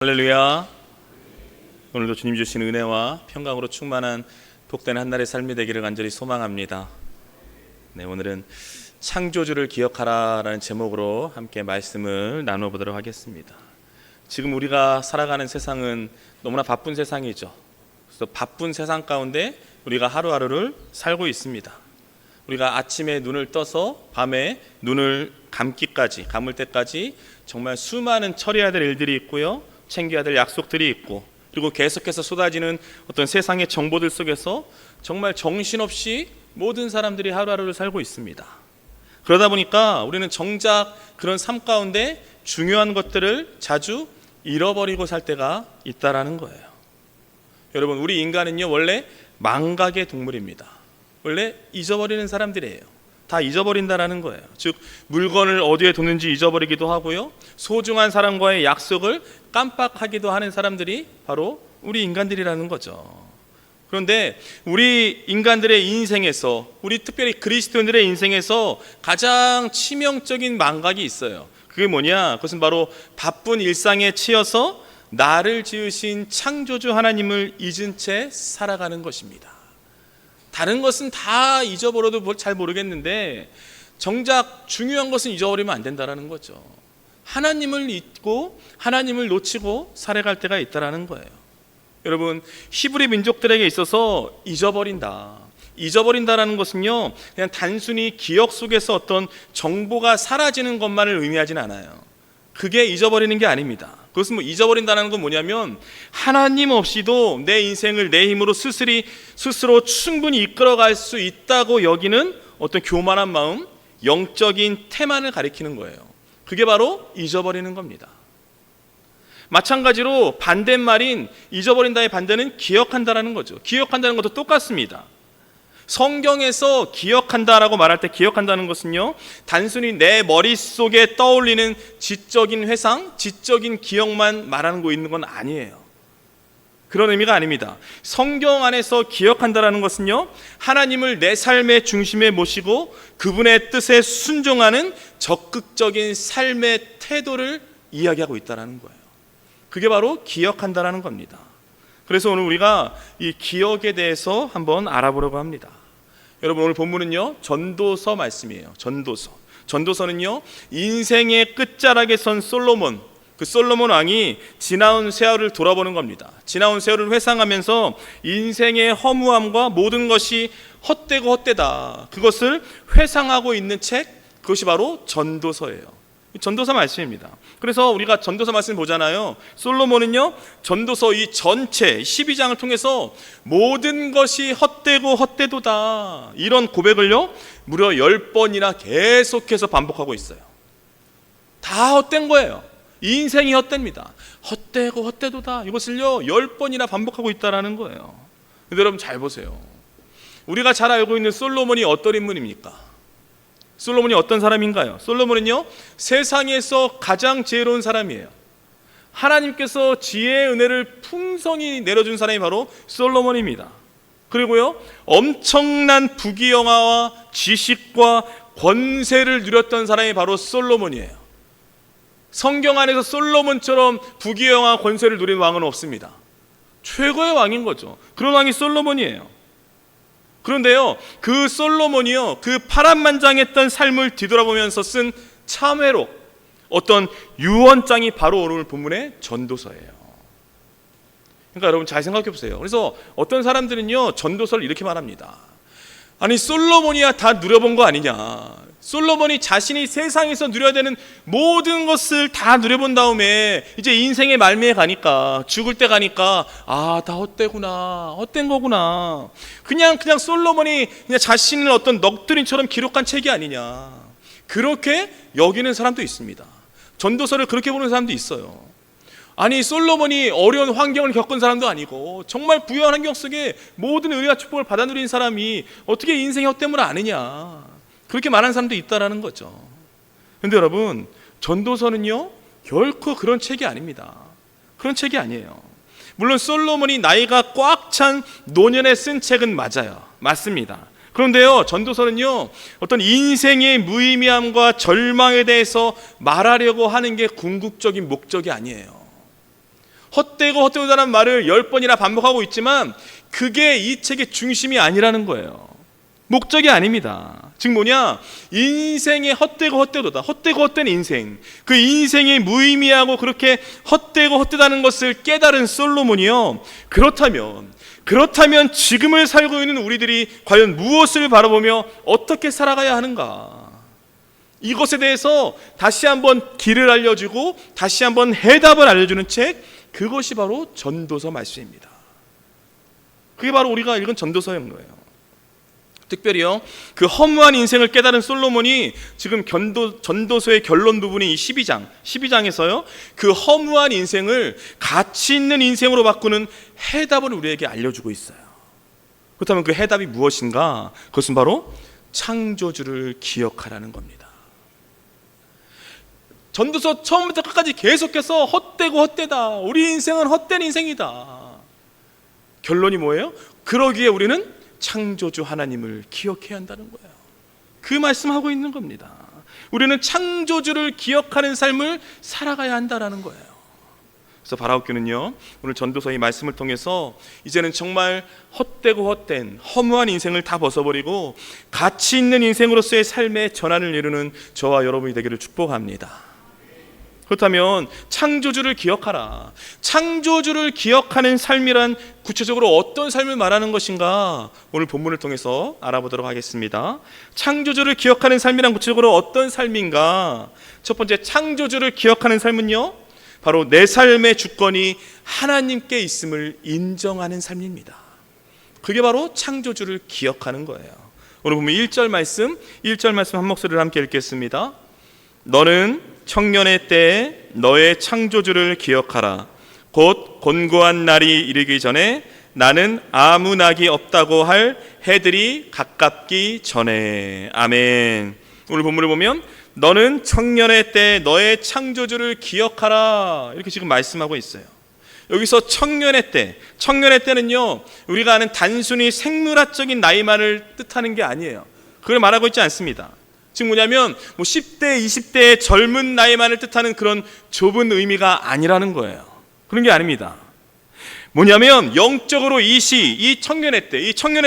할렐루야. 오늘도 주님 주신 은혜와 평강으로 충만한 복된 한날의 삶이 되기를 간절히 소망합니다. 오늘은 창조주를 기억하라라는 제목으로 함께 말씀을 나눠보도록 하겠습니다. 지금 우리가 살아가는 세상은 너무나 바쁜 세상이죠. 그래서 바쁜 세상 가운데 우리가 하루하루를 살고 있습니다. 우리가 아침에 눈을 떠서 밤에 눈을 감을 때까지 정말 수많은 처리해야 될 일들이 있고요, 챙겨야 될 약속들이 있고, 그리고 계속해서 쏟아지는 어떤 세상의 정보들 속에서 정말 정신없이 모든 사람들이 하루하루를 살고 있습니다. 그러다 보니까 우리는 정작 그런 삶 가운데 중요한 것들을 자주 잃어버리고 살 때가 있다라는 거예요. 여러분, 우리 인간은요, 원래 망각의 동물입니다. 원래 잊어버리는 사람들이에요. 다 잊어버린다라는 거예요. 즉, 물건을 어디에 뒀는지 잊어버리기도 하고요, 소중한 사람과의 약속을 깜빡하기도 하는 사람들이 바로 우리 인간들이라는 거죠. 그런데 우리 인간들의 인생에서, 우리 특별히 그리스도인들의 인생에서 가장 치명적인 망각이 있어요. 그게 뭐냐? 그것은 바로 바쁜 일상에 치여서 나를 지으신 창조주 하나님을 잊은 채 살아가는 것입니다. 다른 것은 다 잊어버려도 잘 모르겠는데 정작 중요한 것은 잊어버리면 안 된다는 거죠. 하나님을 잊고 하나님을 놓치고 살아갈 때가 있다는 거예요. 여러분, 히브리 민족들에게 있어서 잊어버린다라는 것은요, 그냥 단순히 기억 속에서 어떤 정보가 사라지는 것만을 의미하진 않아요. 그게 잊어버리는 게 아닙니다. 그것은 잊어버린다는 건 뭐냐면, 하나님 없이도 내 인생을 내 힘으로 스스로 충분히 이끌어갈 수 있다고 여기는 어떤 교만한 마음, 영적인 태만을 가리키는 거예요. 그게 바로 잊어버리는 겁니다. 마찬가지로 반대말인 잊어버린다의 반대는 기억한다라는 거죠. 기억한다는 것도 똑같습니다. 성경에서 기억한다라고 말할 때 기억한다는 것은요, 단순히 내 머릿속에 떠올리는 지적인 회상, 지적인 기억만 말하는 거 있는 건 아니에요. 그런 의미가 아닙니다. 성경 안에서 기억한다라는 것은요, 하나님을 내 삶의 중심에 모시고 그분의 뜻에 순종하는 적극적인 삶의 태도를 이야기하고 있다는 거예요. 그게 바로 기억한다라는 겁니다. 그래서 오늘 우리가 이 기억에 대해서 한번 알아보려고 합니다. 여러분, 오늘 본문은요, 전도서 말씀이에요. 전도서는요, 인생의 끝자락에 선 솔로몬, 그 솔로몬 왕이 지나온 세월을 돌아보는 겁니다. 지나온 세월을 회상하면서 인생의 허무함과 모든 것이 헛되고 헛되다, 그것을 회상하고 있는 책, 그것이 바로 전도서예요. 전도서 말씀입니다. 그래서 우리가 전도서 말씀 보잖아요. 솔로몬은요, 전도서 이 전체 12장을 통해서 모든 것이 헛되고 헛되도다, 이런 고백을요 무려 10번이나 계속해서 반복하고 있어요. 다 헛된 거예요. 인생이 헛됩니다. 헛되고 헛되도다, 이것을요 10번이나 반복하고 있다는 거예요. 근데 여러분 잘 보세요. 우리가 잘 알고 있는 솔로몬이 어떤 인물입니까? 솔로몬이 어떤 사람인가요? 솔로몬은요, 세상에서 가장 지혜로운 사람이에요. 하나님께서 지혜의 은혜를 풍성히 내려준 사람이 바로 솔로몬입니다. 그리고요, 엄청난 부귀영화와 지식과 권세를 누렸던 사람이 바로 솔로몬이에요. 성경 안에서 솔로몬처럼 부귀영화 권세를 누린 왕은 없습니다. 최고의 왕인 거죠. 그런 왕이 솔로몬이에요. 그런데요, 그 솔로몬이요, 그 파란만장했던 삶을 뒤돌아보면서 쓴 참회록, 어떤 유언장이 바로 오늘 본문의 전도서예요. 그러니까 여러분 잘 생각해 보세요. 그래서 어떤 사람들은요, 전도서를 이렇게 말합니다. 아니, 솔로몬이야 다 누려본 거 아니냐. 솔로몬이 자신이 세상에서 누려야 되는 모든 것을 다 누려본 다음에 이제 인생의 말미에 가니까, 죽을 때 가니까, 다 헛되구나, 헛된 거구나. 그냥 솔로몬이 그냥 자신을 어떤 넋두린처럼 기록한 책이 아니냐, 그렇게 여기는 사람도 있습니다. 전도서를 그렇게 보는 사람도 있어요. 아니, 솔로몬이 어려운 환경을 겪은 사람도 아니고 정말 부유한 환경 속에 모든 은혜와 축복을 받아 누린 사람이 어떻게 인생의 헛됨을 아느냐, 그렇게 말하는 사람도 있다라는 거죠. 그런데 여러분, 전도서는요 결코 그런 책이 아닙니다. 그런 책이 아니에요. 물론 솔로몬이 나이가 꽉 찬 노년에 쓴 책은 맞습니다. 그런데요, 전도서는요 어떤 인생의 무의미함과 절망에 대해서 말하려고 하는 게 궁극적인 목적이 아니에요. 헛되고 헛되다는 말을 10번이나 반복하고 있지만 그게 이 책의 중심이 아니라는 거예요. 목적이 아닙니다. 즉 뭐냐? 인생의 헛되고 헛되도다. 헛되고 헛된 인생. 그 인생이 무의미하고 그렇게 헛되고 헛되다는 것을 깨달은 솔로몬이요. 그렇다면 지금을 살고 있는 우리들이 과연 무엇을 바라보며 어떻게 살아가야 하는가? 이것에 대해서 다시 한번 길을 알려주고 다시 한번 해답을 알려주는 책, 그것이 바로 전도서 말씀입니다. 그게 바로 우리가 읽은 전도서인 거예요. 특별히요, 그 허무한 인생을 깨달은 솔로몬이 지금 전도서의 결론 부분인 이 12장에서요 그 허무한 인생을 가치 있는 인생으로 바꾸는 해답을 우리에게 알려주고 있어요. 그렇다면 그 해답이 무엇인가? 그것은 바로 창조주를 기억하라는 겁니다. 전도서 처음부터 끝까지 계속해서 헛되고 헛되다, 우리 인생은 헛된 인생이다. 결론이 뭐예요? 그러기에 우리는 창조주 하나님을 기억해야 한다는 거예요. 그 말씀하고 있는 겁니다. 우리는 창조주를 기억하는 삶을 살아가야 한다는 거예요. 그래서 바라옵교는요, 오늘 전도서 이 말씀을 통해서 이제는 정말 헛되고 헛된 허무한 인생을 다 벗어버리고 가치 있는 인생으로서의 삶의 전환을 이루는 저와 여러분이 되기를 축복합니다. 그렇다면 창조주를 기억하라. 창조주를 기억하는 삶이란 구체적으로 어떤 삶을 말하는 것인가? 오늘 본문을 통해서 알아보도록 하겠습니다. 창조주를 기억하는 삶이란 구체적으로 어떤 삶인가? 첫 번째, 창조주를 기억하는 삶은요, 바로 내 삶의 주권이 하나님께 있음을 인정하는 삶입니다. 그게 바로 창조주를 기억하는 거예요. 오늘 보면 1절 말씀 한 목소리를 함께 읽겠습니다. 너는 청년의 때에 너의 창조주를 기억하라. 곧 곤고한 날이 이르기 전에 나는 아무 낙이 없다고 할 해들이 가깝기 전에. 아멘. 오늘 본문을 보면 너는 청년의 때에 너의 창조주를 기억하라, 이렇게 지금 말씀하고 있어요. 여기서 청년의 때는요, 우리가 아는 단순히 생물학적인 나이만을 뜻하는 게 아니에요. 그걸 말하고 있지 않습니다. 즉 뭐냐면 10대, 20대의 젊은 나이만을 뜻하는 그런 좁은 의미가 아니라는 거예요. 그런 게 아닙니다. 뭐냐면 영적으로 이 청년의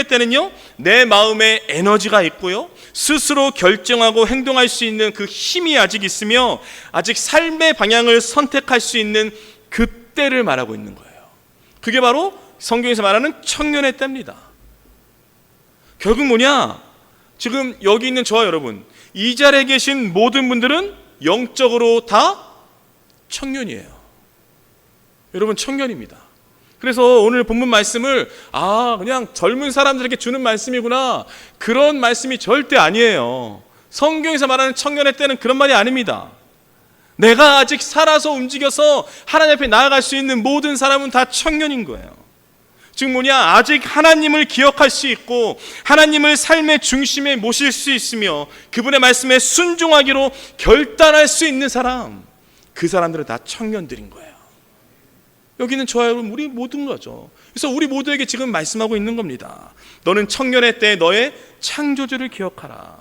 때는요, 내 마음에 에너지가 있고요, 스스로 결정하고 행동할 수 있는 그 힘이 아직 있으며 아직 삶의 방향을 선택할 수 있는 그 때를 말하고 있는 거예요. 그게 바로 성경에서 말하는 청년의 때입니다. 결국 뭐냐? 지금 여기 있는 저와 여러분, 이 자리에 계신 모든 분들은 영적으로 다 청년이에요. 여러분 청년입니다. 그래서 오늘 본문 말씀을 그냥 젊은 사람들에게 주는 말씀이구나, 그런 말씀이 절대 아니에요. 성경에서 말하는 청년의 때는 그런 말이 아닙니다. 내가 아직 살아서 움직여서 하나님 앞에 나아갈 수 있는 모든 사람은 다 청년인 거예요. 즉 뭐냐? 아직 하나님을 기억할 수 있고 하나님을 삶의 중심에 모실 수 있으며 그분의 말씀에 순종하기로 결단할 수 있는 사람, 그 사람들은 다 청년들인 거예요. 여기는 저와 여러분, 우리 모든 거죠. 그래서 우리 모두에게 지금 말씀하고 있는 겁니다. 너는 청년의 때에 너의 창조주를 기억하라.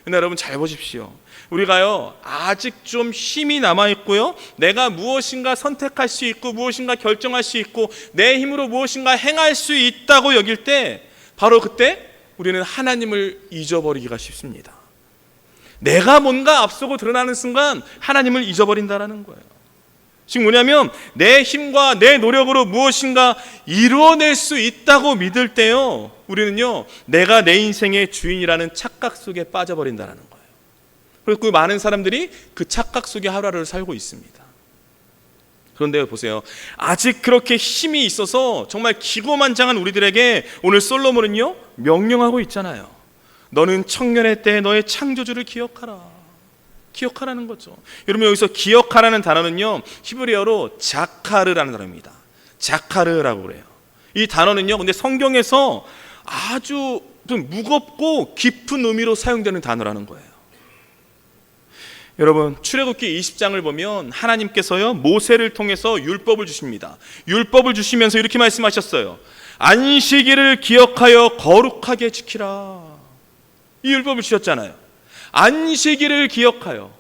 근데 여러분 잘 보십시오. 우리가요, 아직 좀 힘이 남아있고요, 내가 무엇인가 선택할 수 있고 무엇인가 결정할 수 있고 내 힘으로 무엇인가 행할 수 있다고 여길 때, 바로 그때 우리는 하나님을 잊어버리기가 쉽습니다. 내가 뭔가 앞서고 드러나는 순간 하나님을 잊어버린다라는 거예요. 즉 뭐냐면 내 힘과 내 노력으로 무엇인가 이루어낼 수 있다고 믿을 때요, 우리는요, 내가 내 인생의 주인이라는 착각 속에 빠져버린다는 거예요. 그리고 그 많은 사람들이 그 착각 속에 하루하루를 살고 있습니다. 그런데 보세요, 아직 그렇게 힘이 있어서 정말 기고만장한 우리들에게 오늘 솔로몬은요, 명령하고 있잖아요. 너는 청년의 때에 너의 창조주를 기억하라는 거죠. 여러분 여기서 기억하라는 단어는요, 히브리어로 자카르라는 단어입니다. 자카르라고 그래요. 이 단어는요, 근데 성경에서 아주 좀 무겁고 깊은 의미로 사용되는 단어라는 거예요. 여러분 출애굽기 20장을 보면 하나님께서요, 모세를 통해서 율법을 주십니다. 율법을 주시면서 이렇게 말씀하셨어요. 안식일을 기억하여 거룩하게 지키라. 이 율법을 주셨잖아요. 안식일을 기억하여.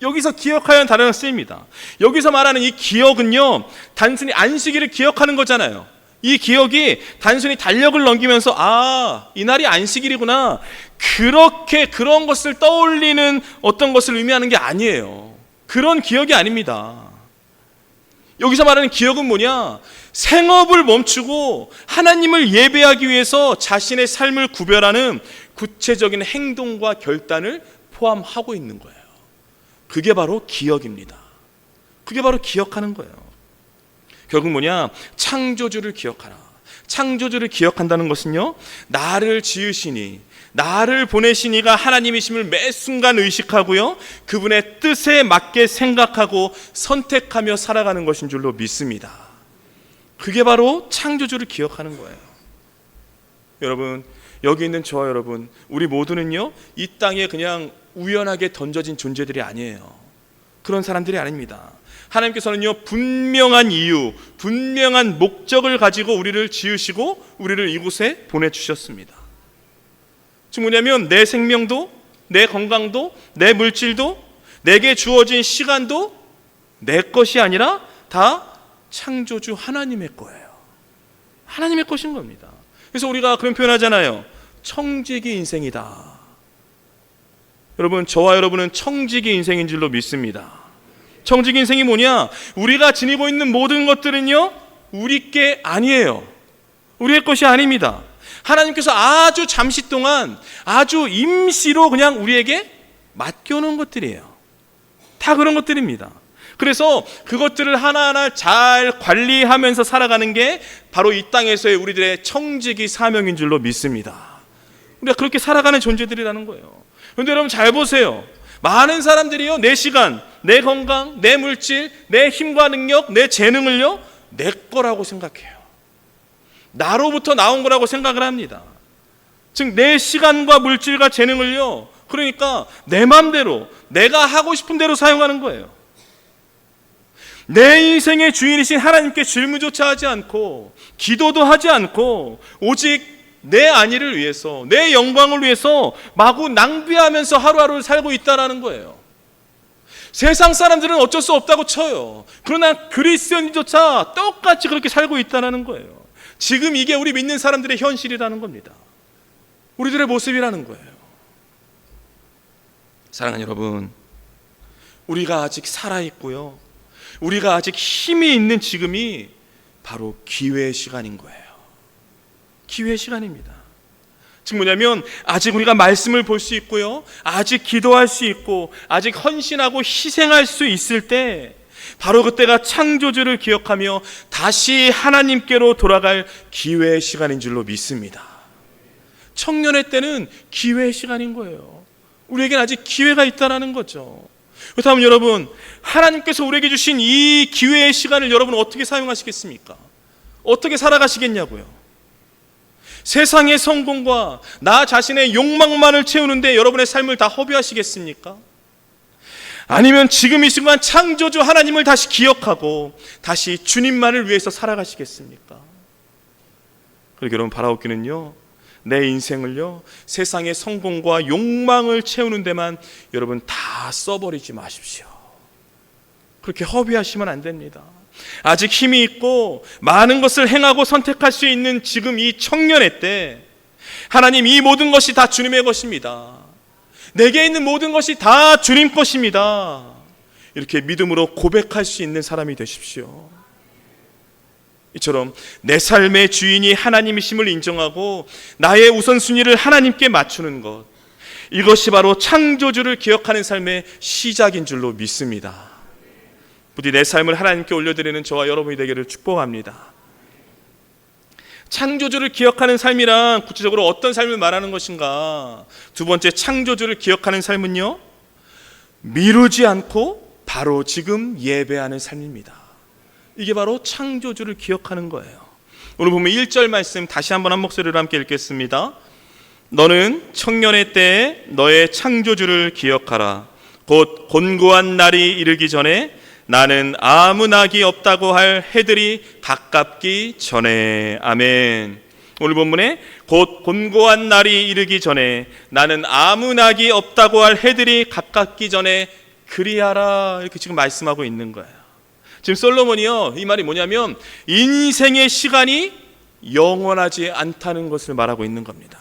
여기서 기억하라는 단어가 쓰입니다. 여기서 말하는 이 기억은요, 단순히 안식일을 기억하는 거잖아요. 이 기억이 단순히 달력을 넘기면서 이날이 안식일이구나, 그렇게 그런 것을 떠올리는 어떤 것을 의미하는 게 아니에요. 그런 기억이 아닙니다. 여기서 말하는 기억은 뭐냐? 생업을 멈추고 하나님을 예배하기 위해서 자신의 삶을 구별하는 구체적인 행동과 결단을 포함하고 있는 거예요. 그게 바로 기억입니다. 그게 바로 기억하는 거예요. 결국 뭐냐? 창조주를 기억하라. 창조주를 기억한다는 것은요, 나를 지으시니, 나를 보내시니가 하나님이심을 매 순간 의식하고요, 그분의 뜻에 맞게 생각하고 선택하며 살아가는 것인 줄로 믿습니다. 그게 바로 창조주를 기억하는 거예요. 여러분, 여기 있는 저와 여러분, 우리 모두는요, 이 땅에 그냥 우연하게 던져진 존재들이 아니에요. 그런 사람들이 아닙니다. 하나님께서는요, 분명한 이유, 분명한 목적을 가지고 우리를 지으시고 우리를 이곳에 보내주셨습니다. 즉 뭐냐면, 내 생명도, 내 건강도, 내 물질도, 내게 주어진 시간도 내 것이 아니라 다 창조주 하나님의 거예요. 하나님의 것인 겁니다. 그래서 우리가 그런 표현하잖아요. 청지기 인생이다. 여러분, 저와 여러분은 청지기 인생인 줄로 믿습니다. 청지기 인생이 뭐냐? 우리가 지니고 있는 모든 것들은요, 우리 게 아니에요. 우리의 것이 아닙니다. 하나님께서 아주 잠시 동안 아주 임시로 그냥 우리에게 맡겨놓은 것들이에요. 다 그런 것들입니다. 그래서 그것들을 하나하나 잘 관리하면서 살아가는 게 바로 이 땅에서의 우리들의 청지기 사명인 줄로 믿습니다. 우리가 그렇게 살아가는 존재들이라는 거예요. 그런데 여러분 잘 보세요. 많은 사람들이요, 내 시간, 내 건강, 내 물질, 내 힘과 능력, 내 재능을요, 내 거라고 생각해요. 나로부터 나온 거라고 생각을 합니다. 즉 내 시간과 물질과 재능을요, 그러니까 내 맘대로, 내가 하고 싶은 대로 사용하는 거예요. 내 인생의 주인이신 하나님께 질문조차 하지 않고, 기도도 하지 않고, 오직 내 안위를 위해서, 내 영광을 위해서 마구 낭비하면서 하루하루를 살고 있다는 거예요. 세상 사람들은 어쩔 수 없다고 쳐요. 그러나 그리스도인조차 똑같이 그렇게 살고 있다는 거예요. 지금 이게 우리 믿는 사람들의 현실이라는 겁니다. 우리들의 모습이라는 거예요. 사랑하는 여러분, 우리가 아직 살아있고요, 우리가 아직 힘이 있는 지금이 바로 기회의 시간인 거예요. 기회의 시간입니다. 즉 뭐냐면, 아직 우리가 말씀을 볼 수 있고요, 아직 기도할 수 있고, 아직 헌신하고 희생할 수 있을 때, 바로 그때가 창조주를 기억하며 다시 하나님께로 돌아갈 기회의 시간인 줄로 믿습니다. 청년의 때는 기회의 시간인 거예요. 우리에겐 아직 기회가 있다는 거죠. 그렇다면 여러분, 하나님께서 우리에게 주신 이 기회의 시간을 여러분은 어떻게 사용하시겠습니까? 어떻게 살아가시겠냐고요? 세상의 성공과 나 자신의 욕망만을 채우는데 여러분의 삶을 다 허비하시겠습니까? 아니면 지금 이 순간 창조주 하나님을 다시 기억하고 다시 주님만을 위해서 살아가시겠습니까? 그리고 여러분, 바라옵기는요, 내 인생을요, 세상의 성공과 욕망을 채우는 데만 여러분 다 써버리지 마십시오. 그렇게 허비하시면 안 됩니다. 아직 힘이 있고 많은 것을 행하고 선택할 수 있는 지금 이 청년의 때, 하나님, 이 모든 것이 다 주님의 것입니다. 내게 있는 모든 것이 다 주님 것입니다. 이렇게 믿음으로 고백할 수 있는 사람이 되십시오. 이처럼 내 삶의 주인이 하나님이심을 인정하고 나의 우선순위를 하나님께 맞추는 것, 이것이 바로 창조주를 기억하는 삶의 시작인 줄로 믿습니다. 부디 내 삶을 하나님께 올려드리는 저와 여러분이 되기를 축복합니다. 창조주를 기억하는 삶이란 구체적으로 어떤 삶을 말하는 것인가? 두 번째, 창조주를 기억하는 삶은요, 미루지 않고 바로 지금 예배하는 삶입니다. 이게 바로 창조주를 기억하는 거예요. 오늘 보면 1절 말씀 다시 한번 한 목소리로 함께 읽겠습니다. 너는 청년의 때에 너의 창조주를 기억하라. 곧 곤고한 날이 이르기 전에, 나는 아무 낙이 없다고 할 해들이 가깝기 전에. 아멘. 오늘 본문에 곧 곤고한 날이 이르기 전에, 나는 아무 낙이 없다고 할 해들이 가깝기 전에, 그리하라 이렇게 지금 말씀하고 있는 거예요. 지금 솔로몬이요, 이 말이 뭐냐면 인생의 시간이 영원하지 않다는 것을 말하고 있는 겁니다.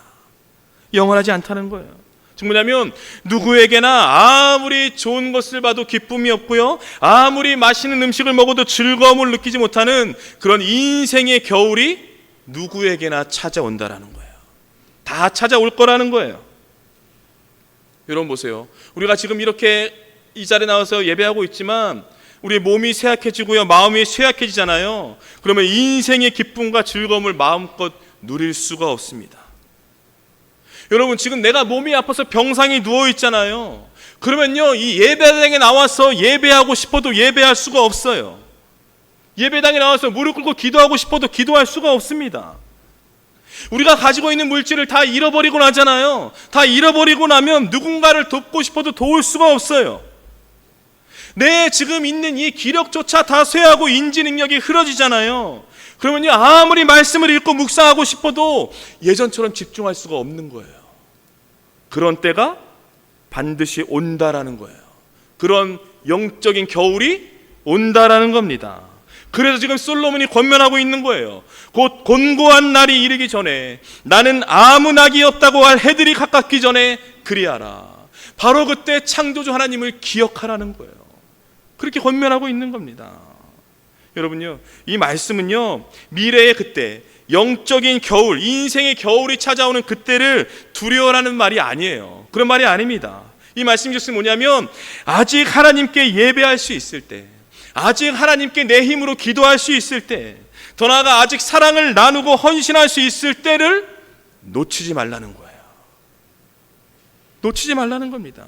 영원하지 않다는 거예요. 즉 뭐냐면 누구에게나 아무리 좋은 것을 봐도 기쁨이 없고요, 아무리 맛있는 음식을 먹어도 즐거움을 느끼지 못하는 그런 인생의 겨울이 누구에게나 찾아온다라는 거예요. 다 찾아올 거라는 거예요. 여러분 보세요. 우리가 지금 이렇게 이 자리에 나와서 예배하고 있지만 우리 몸이 쇠약해지고요, 마음이 쇠약해지잖아요. 그러면 인생의 기쁨과 즐거움을 마음껏 누릴 수가 없습니다. 여러분 지금 내가 몸이 아파서 병상에 누워 있잖아요. 그러면요, 이 예배당에 나와서 예배하고 싶어도 예배할 수가 없어요. 예배당에 나와서 무릎 꿇고 기도하고 싶어도 기도할 수가 없습니다. 우리가 가지고 있는 물질을 다 잃어버리고 나잖아요. 다 잃어버리고 나면 누군가를 돕고 싶어도 도울 수가 없어요. 내 지금 있는 이 기력조차 다 쇠하고 인지 능력이 흐려지잖아요. 그러면요, 아무리 말씀을 읽고 묵상하고 싶어도 예전처럼 집중할 수가 없는 거예요. 그런 때가 반드시 온다라는 거예요. 그런 영적인 겨울이 온다라는 겁니다. 그래서 지금 솔로몬이 권면하고 있는 거예요. 곧 곤고한 날이 이르기 전에, 나는 아무 낙이 없다고 할 해들이 가깝기 전에 그리하라. 바로 그때 창조주 하나님을 기억하라는 거예요. 그렇게 권면하고 있는 겁니다. 여러분요, 이 말씀은요, 미래의 그때, 영적인 겨울, 인생의 겨울이 찾아오는 그때를 두려워하는 말이 아니에요. 그런 말이 아닙니다. 이 말씀 뜻은 뭐냐면 아직 하나님께 예배할 수 있을 때, 아직 하나님께 내 힘으로 기도할 수 있을 때, 더 나아가 아직 사랑을 나누고 헌신할 수 있을 때를 놓치지 말라는 거예요. 놓치지 말라는 겁니다.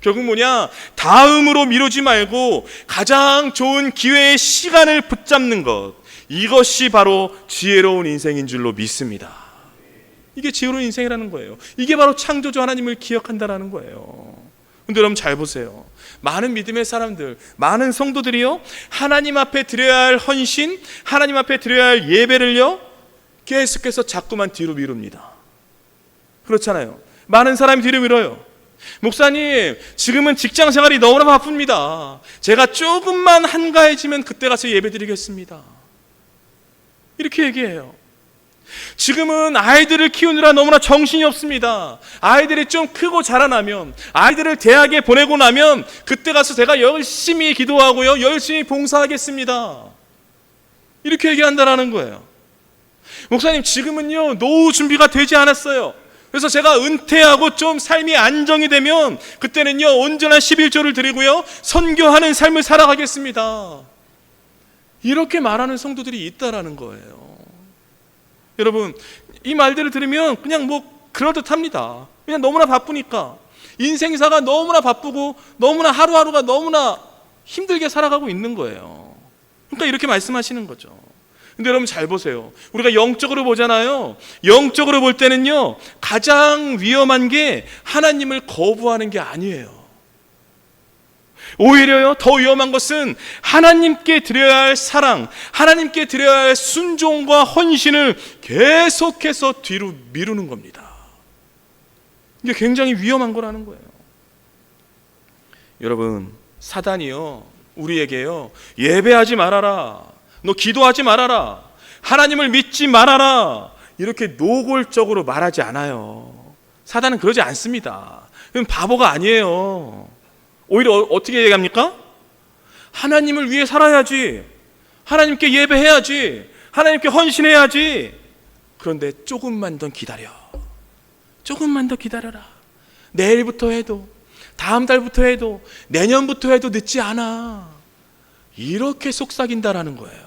결국 뭐냐, 다음으로 미루지 말고 가장 좋은 기회의 시간을 붙잡는 것, 이것이 바로 지혜로운 인생인 줄로 믿습니다. 이게 지혜로운 인생이라는 거예요. 이게 바로 창조주 하나님을 기억한다라는 거예요. 근데 여러분 잘 보세요. 많은 믿음의 사람들, 많은 성도들이요, 하나님 앞에 드려야 할 헌신, 하나님 앞에 드려야 할 예배를요, 계속해서 자꾸만 뒤로 미룹니다. 그렇잖아요. 많은 사람이 뒤로 미뤄요. 목사님, 지금은 직장 생활이 너무나 바쁩니다. 제가 조금만 한가해지면 그때 가서 예배 드리겠습니다. 이렇게 얘기해요. 지금은 아이들을 키우느라 너무나 정신이 없습니다. 아이들이 좀 크고 자라나면, 아이들을 대학에 보내고 나면 그때 가서 제가 열심히 기도하고요, 열심히 봉사하겠습니다. 이렇게 얘기한다라는 거예요. 목사님, 지금은요, 노후 준비가 되지 않았어요. 그래서 제가 은퇴하고 좀 삶이 안정이 되면 그때는요, 온전한 11조를 드리고요, 선교하는 삶을 살아가겠습니다. 이렇게 말하는 성도들이 있다라는 거예요. 여러분, 이 말들을 들으면 그냥 뭐 그럴듯합니다. 그냥 너무나 바쁘니까, 인생사가 너무나 바쁘고 너무나 하루하루가 너무나 힘들게 살아가고 있는 거예요. 그러니까 이렇게 말씀하시는 거죠. 근데 여러분 잘 보세요. 우리가 영적으로 보잖아요. 영적으로 볼 때는요, 가장 위험한 게 하나님을 거부하는 게 아니에요. 오히려요, 더 위험한 것은 하나님께 드려야 할 사랑, 하나님께 드려야 할 순종과 헌신을 계속해서 뒤로 미루는 겁니다. 이게 굉장히 위험한 거라는 거예요. 여러분, 사단이요, 우리에게요, 예배하지 말아라, 너 기도하지 말아라, 하나님을 믿지 말아라, 이렇게 노골적으로 말하지 않아요. 사단은 그러지 않습니다. 그럼 바보가 아니에요. 오히려 어떻게 얘기합니까? 하나님을 위해 살아야지, 하나님께 예배해야지, 하나님께 헌신해야지. 그런데 조금만 더 기다려, 조금만 더 기다려라. 내일부터 해도, 다음 달부터 해도, 내년부터 해도 늦지 않아. 이렇게 속삭인다라는 거예요.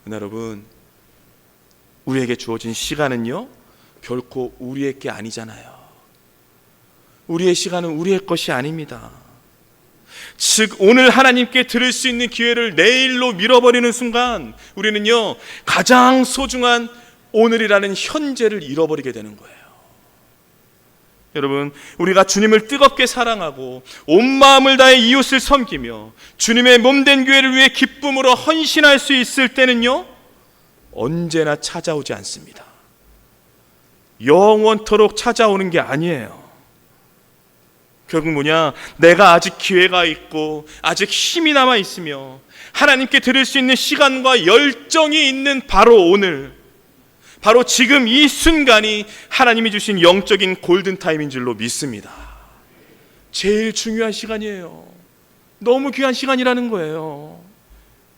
여러분, 우리에게 주어진 시간은요, 결코 우리의 게 아니잖아요. 우리의 시간은 우리의 것이 아닙니다. 즉, 오늘 하나님께 들을 수 있는 기회를 내일로 밀어버리는 순간 우리는요, 가장 소중한 오늘이라는 현재를 잃어버리게 되는 거예요. 여러분, 우리가 주님을 뜨겁게 사랑하고 온 마음을 다해 이웃을 섬기며 주님의 몸된 교회를 위해 기쁨으로 헌신할 수 있을 때는요, 언제나 찾아오지 않습니다. 영원토록 찾아오는 게 아니에요. 결국 뭐냐? 내가 아직 기회가 있고 아직 힘이 남아 있으며 하나님께 드릴 수 있는 시간과 열정이 있는 바로 오늘, 바로 지금 이 순간이 하나님이 주신 영적인 골든타임인 줄로 믿습니다. 제일 중요한 시간이에요. 너무 귀한 시간이라는 거예요.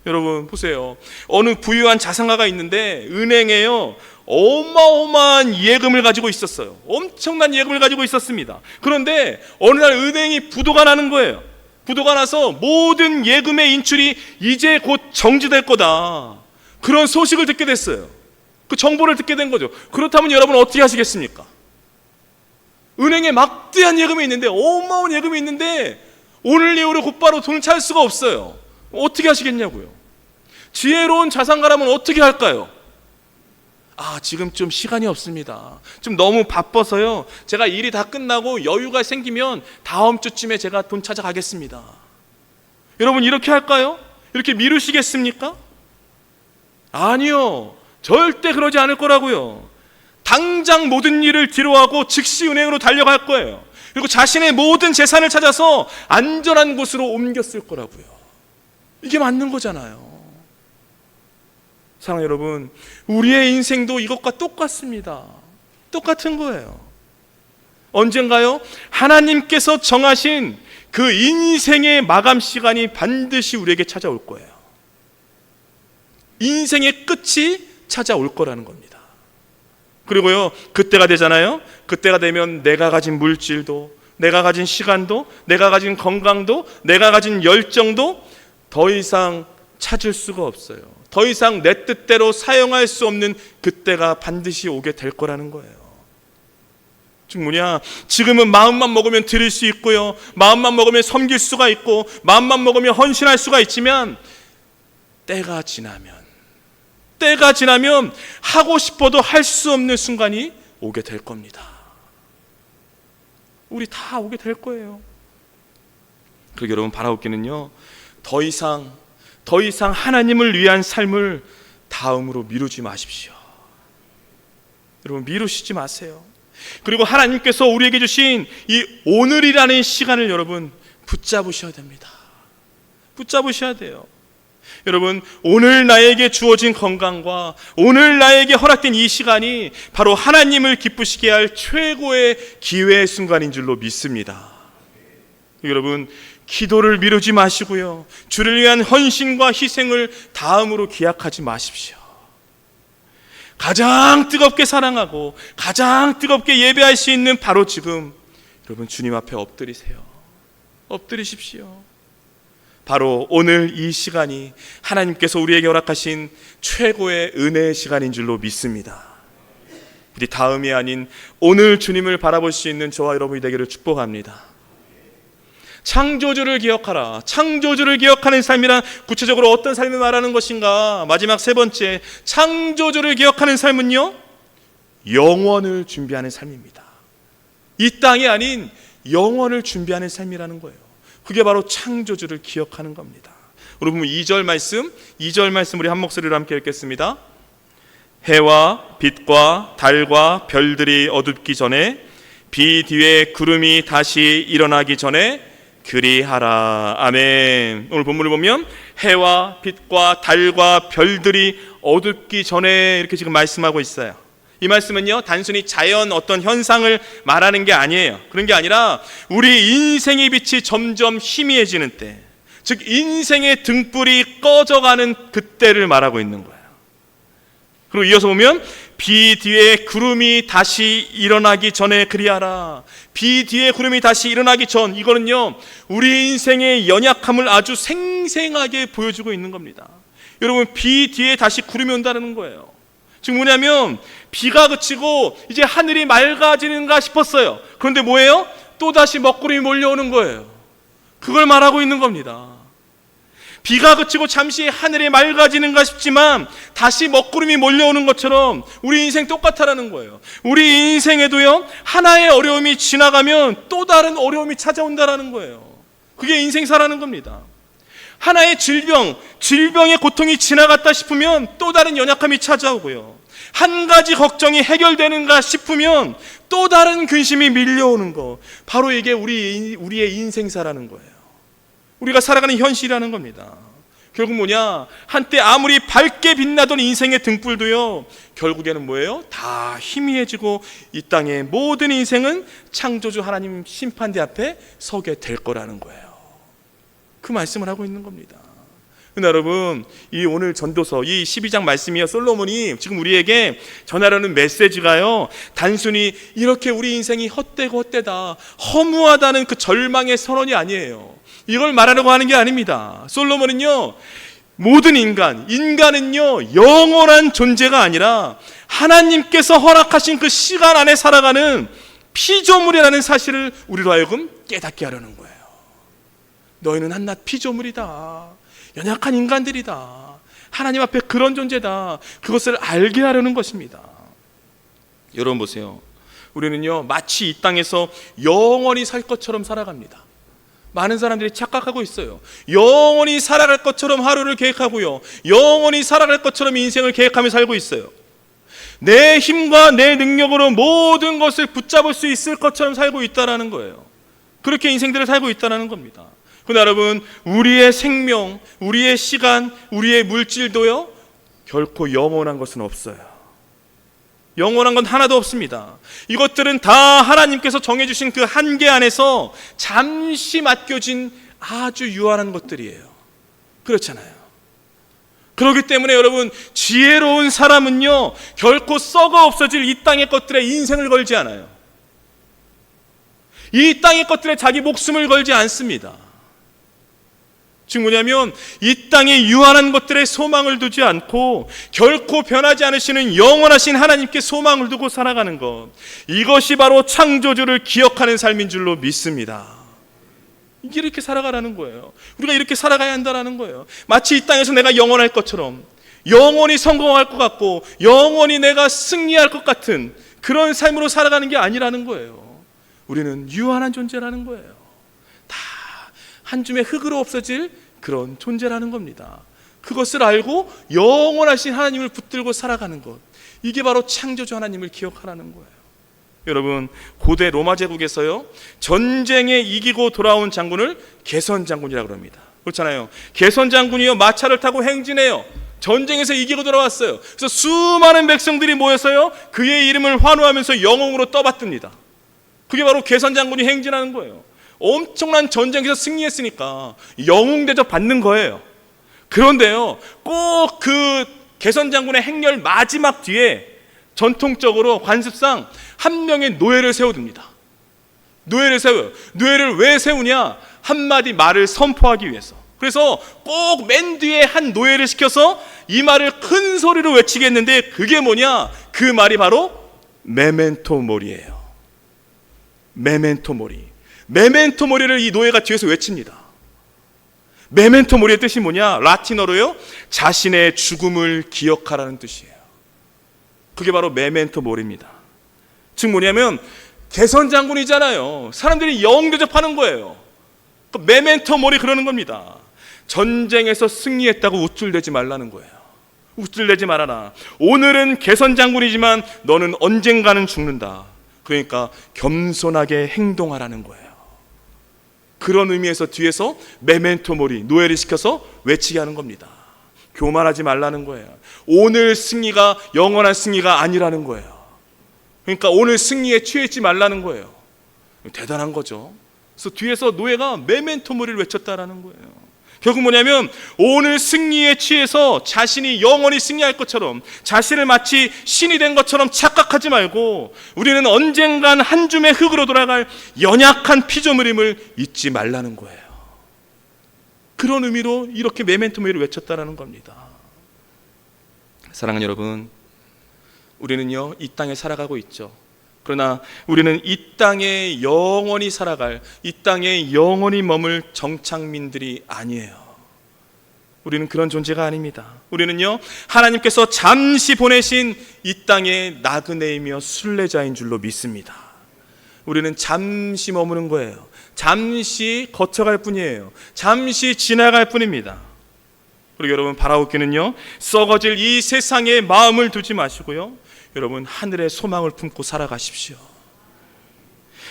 여러분 보세요. 어느 부유한 자산가가 있는데 은행에요 어마어마한 예금을 가지고 있었어요. 엄청난 예금을 가지고 있었습니다. 그런데 어느 날 은행이 부도가 나는 거예요. 부도가 나서 모든 예금의 인출이 이제 곧 정지될 거다, 그런 소식을 듣게 됐어요. 그 정보를 듣게 된 거죠. 그렇다면 여러분 어떻게 하시겠습니까? 은행에 막대한 예금이 있는데, 어마어마한 예금이 있는데 오늘 이후로 곧바로 돈을 찾을 수가 없어요. 어떻게 하시겠냐고요. 지혜로운 자산가라면 어떻게 할까요? 지금 좀 시간이 없습니다. 좀 너무 바빠서요, 제가 일이 다 끝나고 여유가 생기면 다음 주쯤에 제가 돈 찾아가겠습니다. 여러분 이렇게 할까요? 이렇게 미루시겠습니까? 아니요, 절대 그러지 않을 거라고요. 당장 모든 일을 뒤로하고 즉시 은행으로 달려갈 거예요. 그리고 자신의 모든 재산을 찾아서 안전한 곳으로 옮겼을 거라고요. 이게 맞는 거잖아요. 사랑하는 여러분, 우리의 인생도 이것과 똑같습니다. 똑같은 거예요. 언젠가요? 하나님께서 정하신 그 인생의 마감 시간이 반드시 우리에게 찾아올 거예요. 인생의 끝이 찾아올 거라는 겁니다. 그리고요, 그때가 되잖아요. 그때가 되면 내가 가진 물질도, 내가 가진 시간도, 내가 가진 건강도, 내가 가진 열정도 더 이상 찾을 수가 없어요. 더 이상 내 뜻대로 사용할 수 없는 그때가 반드시 오게 될 거라는 거예요. 즉 뭐냐? 지금은 마음만 먹으면 드릴 수 있고요, 마음만 먹으면 섬길 수가 있고, 마음만 먹으면 헌신할 수가 있지만 때가 지나면 하고 싶어도 할 수 없는 순간이 오게 될 겁니다. 우리 다 오게 될 거예요. 그리고 여러분 바라옵기는요, 더 이상 하나님을 위한 삶을 다음으로 미루지 마십시오. 여러분 미루시지 마세요. 그리고 하나님께서 우리에게 주신 이 오늘이라는 시간을 여러분 붙잡으셔야 됩니다. 붙잡으셔야 돼요. 여러분 오늘 나에게 주어진 건강과 오늘 나에게 허락된 이 시간이 바로 하나님을 기쁘시게 할 최고의 기회의 순간인 줄로 믿습니다. 여러분 기도를 미루지 마시고요, 주를 위한 헌신과 희생을 다음으로 기약하지 마십시오. 가장 뜨겁게 사랑하고 가장 뜨겁게 예배할 수 있는 바로 지금 여러분 주님 앞에 엎드리세요. 엎드리십시오. 바로 오늘 이 시간이 하나님께서 우리에게 허락하신 최고의 은혜의 시간인 줄로 믿습니다. 우리 다음이 아닌 오늘 주님을 바라볼 수 있는 저와 여러분이 되기를 축복합니다. 창조주를 기억하라. 창조주를 기억하는 삶이란 구체적으로 어떤 삶을 말하는 것인가? 마지막 세 번째, 창조주를 기억하는 삶은요, 영원을 준비하는 삶입니다. 이 땅이 아닌 영원을 준비하는 삶이라는 거예요. 그게 바로 창조주를 기억하는 겁니다. 우리 보면 2절 말씀 우리 한 목소리로 함께 읽겠습니다. 해와 빛과 달과 별들이 어둡기 전에, 비 뒤에 구름이 다시 일어나기 전에 그리하라. 아멘. 오늘 본문을 보면 해와 빛과 달과 별들이 어둡기 전에 이렇게 지금 말씀하고 있어요. 이 말씀은요, 단순히 자연 어떤 현상을 말하는 게 아니에요. 그런 게 아니라 우리 인생의 빛이 점점 희미해지는 때, 즉 인생의 등불이 꺼져가는 그때를 말하고 있는 거예요. 그리고 이어서 보면 비 뒤에 구름이 다시 일어나기 전에 그리하라. 비 뒤에 구름이 다시 일어나기 전, 이거는요 우리 인생의 연약함을 아주 생생하게 보여주고 있는 겁니다. 여러분 비 뒤에 다시 구름이 온다는 거예요. 즉 뭐냐면 비가 그치고 이제 하늘이 맑아지는가 싶었어요. 그런데 뭐예요? 또다시 먹구름이 몰려오는 거예요. 그걸 말하고 있는 겁니다. 비가 그치고 잠시 하늘이 맑아지는가 싶지만 다시 먹구름이 몰려오는 것처럼 우리 인생 똑같다라는 거예요. 우리 인생에도요, 하나의 어려움이 지나가면 또 다른 어려움이 찾아온다라는 거예요. 그게 인생사라는 겁니다. 하나의 질병의 고통이 지나갔다 싶으면 또 다른 연약함이 찾아오고요, 한 가지 걱정이 해결되는가 싶으면 또 다른 근심이 밀려오는 거, 바로 이게 우리의 인생사라는 거예요. 우리가 살아가는 현실이라는 겁니다. 결국 뭐냐, 한때 아무리 밝게 빛나던 인생의 등불도요, 결국에는 뭐예요? 다 희미해지고 이 땅의 모든 인생은 창조주 하나님 심판대 앞에 서게 될 거라는 거예요. 그 말씀을 하고 있는 겁니다. 여러분, 이 오늘 전도서 이 12장 말씀이요, 솔로몬이 지금 우리에게 전하려는 메시지가요, 단순히 이렇게 우리 인생이 헛되고 헛되다, 허무하다는 그 절망의 선언이 아니에요. 이걸 말하려고 하는 게 아닙니다. 솔로몬은요, 모든 인간은요 영원한 존재가 아니라 하나님께서 허락하신 그 시간 안에 살아가는 피조물이라는 사실을 우리로 하여금 깨닫게 하려는 거예요. 너희는 한낱 피조물이다, 연약한 인간들이다, 하나님 앞에 그런 존재다, 그것을 알게 하려는 것입니다. 여러분 보세요. 우리는요 마치 이 땅에서 영원히 살 것처럼 살아갑니다. 많은 사람들이 착각하고 있어요. 영원히 살아갈 것처럼 하루를 계획하고요, 영원히 살아갈 것처럼 인생을 계획하며 살고 있어요. 내 힘과 내 능력으로 모든 것을 붙잡을 수 있을 것처럼 살고 있다는 거예요. 그렇게 인생들을 살고 있다는 겁니다. 그러나 여러분, 우리의 생명, 우리의 시간, 우리의 물질도요 결코 영원한 것은 없어요. 영원한 건 하나도 없습니다. 이것들은 다 하나님께서 정해주신 그 한계 안에서 잠시 맡겨진 아주 유한한 것들이에요. 그렇잖아요. 그렇기 때문에 여러분, 지혜로운 사람은요 결코 썩어 없어질 이 땅의 것들에 인생을 걸지 않아요. 이 땅의 것들에 자기 목숨을 걸지 않습니다. 즉 뭐냐면, 이 땅의 유한한 것들에 소망을 두지 않고 결코 변하지 않으시는 영원하신 하나님께 소망을 두고 살아가는 것, 이것이 바로 창조주를 기억하는 삶인 줄로 믿습니다. 이렇게 살아가라는 거예요. 우리가 이렇게 살아가야 한다는 거예요. 마치 이 땅에서 내가 영원할 것처럼, 영원히 성공할 것 같고 영원히 내가 승리할 것 같은 그런 삶으로 살아가는 게 아니라는 거예요. 우리는 유한한 존재라는 거예요. 한 줌의 흙으로 없어질 그런 존재라는 겁니다. 그것을 알고 영원하신 하나님을 붙들고 살아가는 것, 이게 바로 창조주 하나님을 기억하라는 거예요. 여러분, 고대 로마 제국에서요 전쟁에 이기고 돌아온 장군을 개선 장군이라고 합니다. 그렇잖아요. 개선 장군이요 마차를 타고 행진해요. 전쟁에서 이기고 돌아왔어요. 그래서 수많은 백성들이 모여서요 그의 이름을 환호하면서 영웅으로 떠받듭니다. 그게 바로 개선 장군이 행진하는 거예요. 엄청난 전쟁에서 승리했으니까 영웅 대접 받는 거예요. 그런데요, 꼭 그 개선 장군의 행렬 마지막 뒤에 전통적으로 관습상 한 명의 노예를 세워둡니다. 노예를 세워요. 노예를 왜 세우냐? 한마디 말을 선포하기 위해서. 그래서 꼭 맨 뒤에 한 노예를 시켜서 이 말을 큰 소리로 외치게 했는데, 그게 뭐냐? 그 말이 바로 메멘토 모리예요. 메멘토 모리. 메멘토 모리를 이 노예가 뒤에서 외칩니다. 메멘토 모리의 뜻이 뭐냐? 라틴어로요 자신의 죽음을 기억하라는 뜻이에요. 그게 바로 메멘토 모리입니다. 즉 뭐냐면, 개선 장군이잖아요. 사람들이 영웅 대접하는 거예요. 메멘토 모리 그러는 겁니다. 전쟁에서 승리했다고 우쭐대지 말라는 거예요. 우쭐대지 말아라. 오늘은 개선 장군이지만 너는 언젠가는 죽는다. 그러니까 겸손하게 행동하라는 거예요. 그런 의미에서 뒤에서 메멘토 모리, 노예를 시켜서 외치게 하는 겁니다. 교만하지 말라는 거예요. 오늘 승리가 영원한 승리가 아니라는 거예요. 그러니까 오늘 승리에 취했지 말라는 거예요. 대단한 거죠. 그래서 뒤에서 노예가 메멘토 모리를 외쳤다라는 거예요. 결국 뭐냐면, 오늘 승리에 취해서 자신이 영원히 승리할 것처럼, 자신을 마치 신이 된 것처럼 착각하지 말고, 우리는 언젠간 한 줌의 흙으로 돌아갈 연약한 피조물임을 잊지 말라는 거예요. 그런 의미로 이렇게 메멘토 모리를 외쳤다라는 겁니다. 사랑하는 여러분, 우리는요 이 땅에 살아가고 있죠. 그러나 우리는 이 땅에 영원히 살아갈, 이 땅에 영원히 머물 정착민들이 아니에요. 우리는 그런 존재가 아닙니다. 우리는요 하나님께서 잠시 보내신 이 땅의 나그네이며 순례자인 줄로 믿습니다. 우리는 잠시 머무는 거예요. 잠시 거쳐갈 뿐이에요. 잠시 지나갈 뿐입니다. 그리고 여러분 바라옵기는요, 썩어질 이 세상에 마음을 두지 마시고요, 여러분 하늘의 소망을 품고 살아가십시오.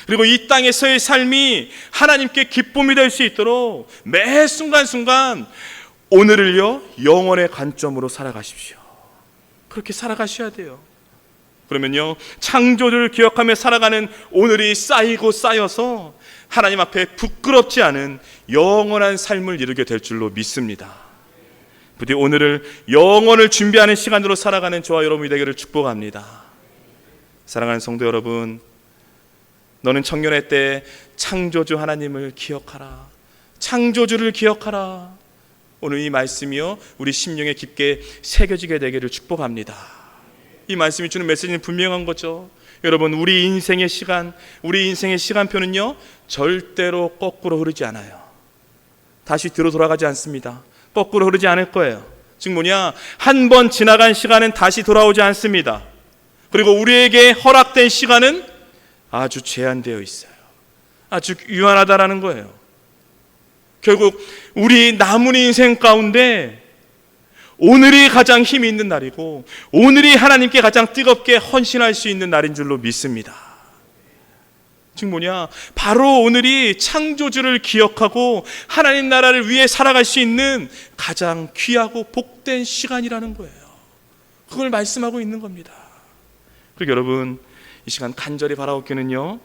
그리고 이 땅에서의 삶이 하나님께 기쁨이 될 수 있도록 매 순간순간 오늘을요 영원의 관점으로 살아가십시오. 그렇게 살아가셔야 돼요. 그러면요 창조주를 기억하며 살아가는 오늘이 쌓이고 쌓여서 하나님 앞에 부끄럽지 않은 영원한 삶을 이루게 될 줄로 믿습니다. 부디 오늘을 영원을 준비하는 시간으로 살아가는 저와 여러분이 되기를 축복합니다. 사랑하는 성도 여러분, 너는 청년의 때 창조주 하나님을 기억하라, 창조주를 기억하라. 오늘 이 말씀이요 우리 심령에 깊게 새겨지게 되기를 축복합니다. 이 말씀이 주는 메시지는 분명한 거죠. 여러분, 우리 인생의 시간표는요 절대로 거꾸로 흐르지 않아요. 다시 뒤로 돌아가지 않습니다. 거꾸로 흐르지 않을 거예요. 즉 뭐냐, 한 번 지나간 시간은 다시 돌아오지 않습니다. 그리고 우리에게 허락된 시간은 아주 제한되어 있어요. 아주 유한하다라는 거예요. 결국 우리 남은 인생 가운데 오늘이 가장 힘이 있는 날이고 오늘이 하나님께 가장 뜨겁게 헌신할 수 있는 날인 줄로 믿습니다. 즉 뭐냐, 바로 오늘이 창조주를 기억하고 하나님 나라를 위해 살아갈 수 있는 가장 귀하고 복된 시간이라는 거예요. 그걸 말씀하고 있는 겁니다. 그리고 여러분, 이 시간 간절히 바라옵기는요,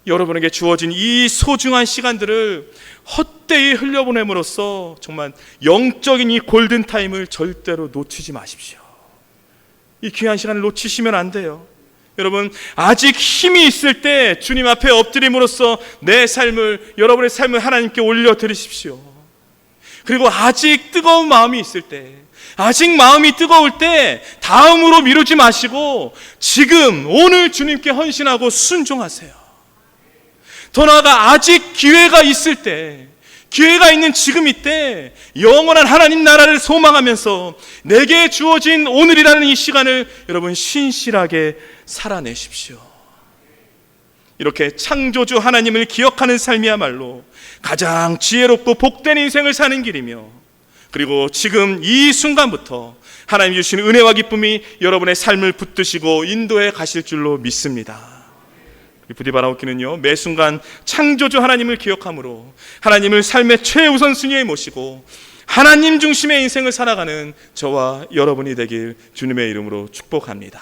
여러분에게 주어진 이 소중한 시간들을 헛되이 흘려보냄으로써 정말 영적인 이 골든타임을 절대로 놓치지 마십시오. 이 귀한 시간을 놓치시면 안 돼요. 여러분, 아직 힘이 있을 때 주님 앞에 엎드림으로써 여러분의 삶을 하나님께 올려드리십시오. 그리고 아직 뜨거운 마음이 있을 때, 아직 마음이 뜨거울 때 다음으로 미루지 마시고 지금 오늘 주님께 헌신하고 순종하세요. 더 나아가 아직 기회가 있을 때, 기회가 있는 지금 이때 영원한 하나님 나라를 소망하면서 내게 주어진 오늘이라는 이 시간을 여러분 신실하게 살아내십시오. 이렇게 창조주 하나님을 기억하는 삶이야말로 가장 지혜롭고 복된 인생을 사는 길이며, 그리고 지금 이 순간부터 하나님 주신 은혜와 기쁨이 여러분의 삶을 붙드시고 인도해 가실 줄로 믿습니다. 부디 바라옵기는요, 매 순간 창조주 하나님을 기억함으로 하나님을 삶의 최우선순위에 모시고 하나님 중심의 인생을 살아가는 저와 여러분이 되길 주님의 이름으로 축복합니다.